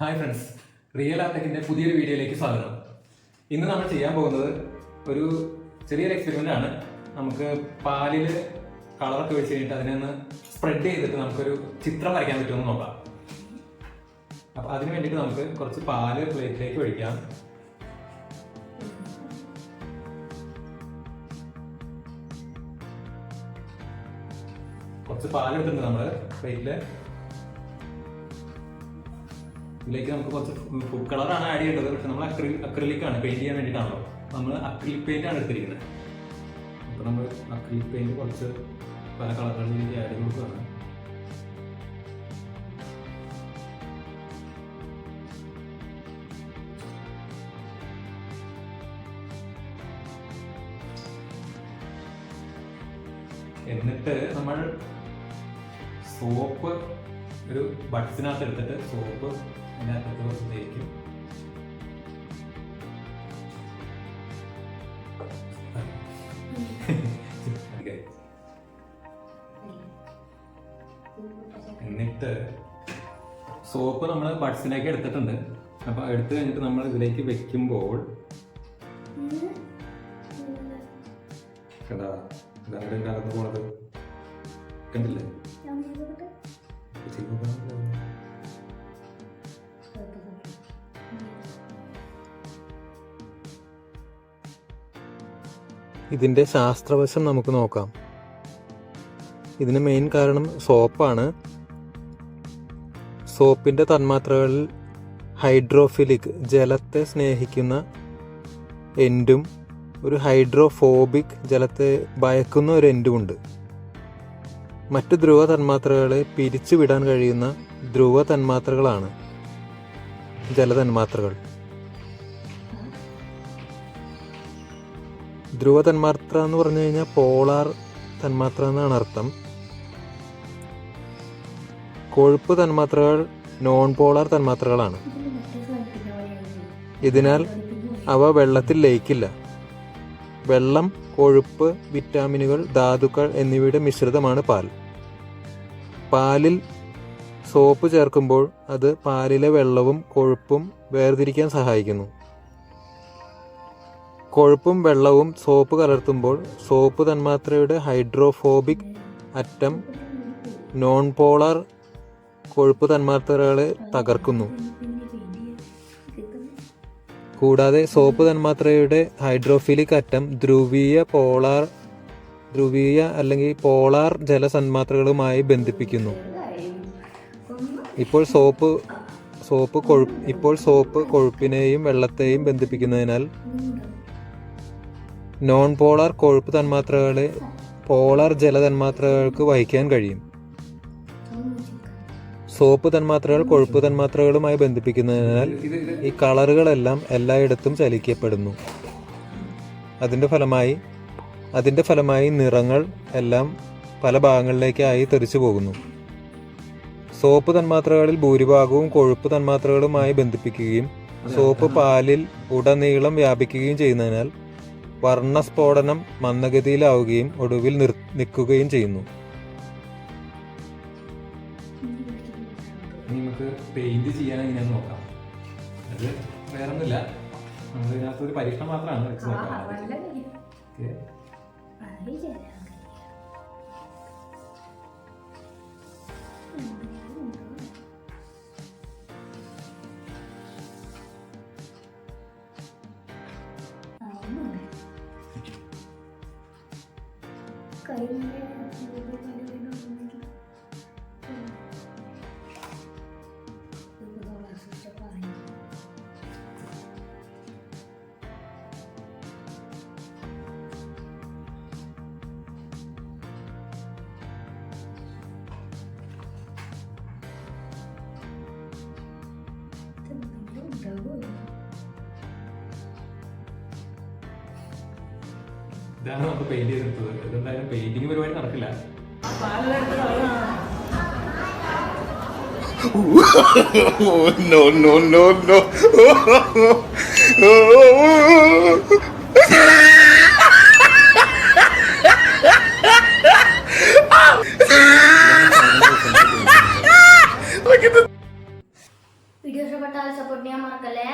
Hi friends, real ആർടെക്കിൻ്റെ പുതിയൊരു വീഡിയോയിലേക്ക് സ്വാഗതം. ഇന്ന് നമ്മൾ ചെയ്യാൻ പോകുന്നത് ഒരു ചെറിയൊരു എക്സ്പെരിമെൻ്റ് ആണ്. നമുക്ക് പാലിൽ കളറൊക്കെ വെച്ച് കഴിഞ്ഞിട്ട് അതിനെ ഒന്ന് സ്പ്രെഡ് ചെയ്തിട്ട് നമുക്കൊരു ചിത്രം വരയ്ക്കാൻ പറ്റുമെന്ന് നോക്കാം. അപ്പോൾ അതിന് വേണ്ടിയിട്ട് നമുക്ക് കുറച്ച് പാല് പ്ലേറ്റിലേക്ക് ഒഴിക്കാം. കുറച്ച് പാൽ എടുത്തിട്ടുണ്ട് നമ്മൾ പ്ലേറ്റിൽ. ഇതിലേക്ക് നമുക്ക് കുറച്ച് ഫുഡ് കളറാണ് ആഡ് ചെയ്യേണ്ടത്. പക്ഷെ നമ്മൾ അക്രിലിക് ആണ് പെയിന്റ് ചെയ്യാൻ വേണ്ടിയിട്ടാണല്ലോ. നമ്മൾ അക്രിലിക് പെയിന്റ് ആണ് എടുത്തിരിക്കുന്നത്. അപ്പോൾ നമ്മൾ അക്രിലിക് പെയിന്റ് കുറച്ച് പല കളറുകളിലേക്ക് ആഡ് ചെയ്ത് കൊടുക്കുകയാണ്. എന്നിട്ട് നമ്മൾ സോപ്പ് ഒരു ബഡ്സിനകത്ത് എടുത്തിട്ട് സോപ്പ് അതിനകത്ത് കുറച്ച് തേക്കും. എന്നിട്ട് സോപ്പ് നമ്മൾ ബഡ്സിലേക്ക് എടുത്തിട്ടുണ്ട്. അപ്പൊ എടുത്തു കഴിഞ്ഞിട്ട് നമ്മൾ ഇതിലേക്ക് വെക്കുമ്പോൾ കലർന്നു പോണത് കണ്ടില്ലേ? ഇതിൻ്റെ ശാസ്ത്രവശം നമുക്ക് നോക്കാം. ഇതിന് മെയിൻ കാരണം സോപ്പാണ്. സോപ്പിൻ്റെ തന്മാത്രകളിൽ ഹൈഡ്രോഫിലിക് ജലത്തെ സ്നേഹിക്കുന്ന എൻഡും ഒരു ഹൈഡ്രോഫോബിക് ജലത്തെ ഭയക്കുന്ന ഒരു എൻഡുമുണ്ട്. മറ്റ് ധ്രുവ തന്മാത്രകളെ പിരിച്ചുവിടാൻ കഴിയുന്ന ധ്രുവ തന്മാത്രകളാണ് ജലതന്മാത്രകൾ. ധ്രുവ തന്മാത്ര എന്ന് പറഞ്ഞു കഴിഞ്ഞാൽ പോളാർ തന്മാത്ര എന്നാണ് അർത്ഥം. കൊഴുപ്പ് തന്മാത്രകൾ നോൺ പോളാർ തന്മാത്രകളാണ്. ഇതിനാൽ അവ വെള്ളത്തിൽ ലയിക്കില്ല. വെള്ളം, കൊഴുപ്പ്, വിറ്റാമിനുകൾ, ധാതുക്കൾ എന്നിവയുടെ മിശ്രിതമാണ് പാൽ. പാലിൽ സോപ്പ് ചേർക്കുമ്പോൾ അത് പാലിലെ വെള്ളവും കൊഴുപ്പും വേർതിരിക്കാൻ സഹായിക്കുന്നു. കൊഴുപ്പും വെള്ളവും സോപ്പ് കലർത്തുമ്പോൾ സോപ്പ് തന്മാത്രയുടെ ഹൈഡ്രോഫോബിക് അറ്റം നോൺ പോളാർ കൊഴുപ്പ് തന്മാത്രകളെ തകർക്കുന്നു. കൂടാതെ സോപ്പ് തന്മാത്രയുടെ ഹൈഡ്രോഫിലിക് അറ്റം ധ്രുവീയ അല്ലെങ്കിൽ പോളാർ ജലതന്മാത്രകളുമായി ബന്ധിപ്പിക്കുന്നു. ഇപ്പോൾ സോപ്പ് കൊഴുപ്പിനെയും വെള്ളത്തെയും ബന്ധിപ്പിക്കുന്നതിനാൽ നോൺ പോളാർ കൊഴുപ്പ് തന്മാത്രകളെ പോളാർ ജലതന്മാത്രകൾക്ക് വഹിക്കാൻ കഴിയും. സോപ്പ് തന്മാത്രകൾ കൊഴുപ്പ് തന്മാത്രകളുമായി ബന്ധിപ്പിക്കുന്നതിനാൽ ഈ കളറുകളെല്ലാം എല്ലായിടത്തും ചലിക്കപ്പെടുന്നു. അതിൻ്റെ ഫലമായി നിറങ്ങൾ എല്ലാം പല ഭാഗങ്ങളിലേക്കായി തെറിച്ചു പോകുന്നു. സോപ്പ് തന്മാത്രകളിൽ ഭൂരിഭാഗവും കൊഴുപ്പ് തന്മാത്രകളുമായി ബന്ധിപ്പിക്കുകയും സോപ്പ് പാലിൽ ഉടനീളം വ്യാപിക്കുകയും ചെയ്യുന്നതിനാൽ വർണ്ണസ്ഫോടനം മന്ദഗതിയിലാവുകയും ഒടുവിൽ നിൽക്കുകയും ചെയ്യുന്നു. നമുക്ക് പെയിന്റ് ചെയ്യാൻ എങ്ങനെയാന്ന് നോക്കാം. അത് വേറൊന്നുമില്ല, നമ്മൾ ഇതിനകത്ത് ഒരു പരീക്ഷണം മാത്രമാണ് വെച്ച് നോക്കാം. ഇതാണ് നമുക്ക് പെയിന്റ് ചെയ്തെടുത്തത്. ഇതെന്തായാലും പെയിന്റിങ് പരിപാടി നടക്കില്ല. No, no, no, no. Video ഇഷ്ടപ്പെട്ടാൽ സപ്പോർട്ട് ചെയ്യാൻ മറക്കല്ലേ.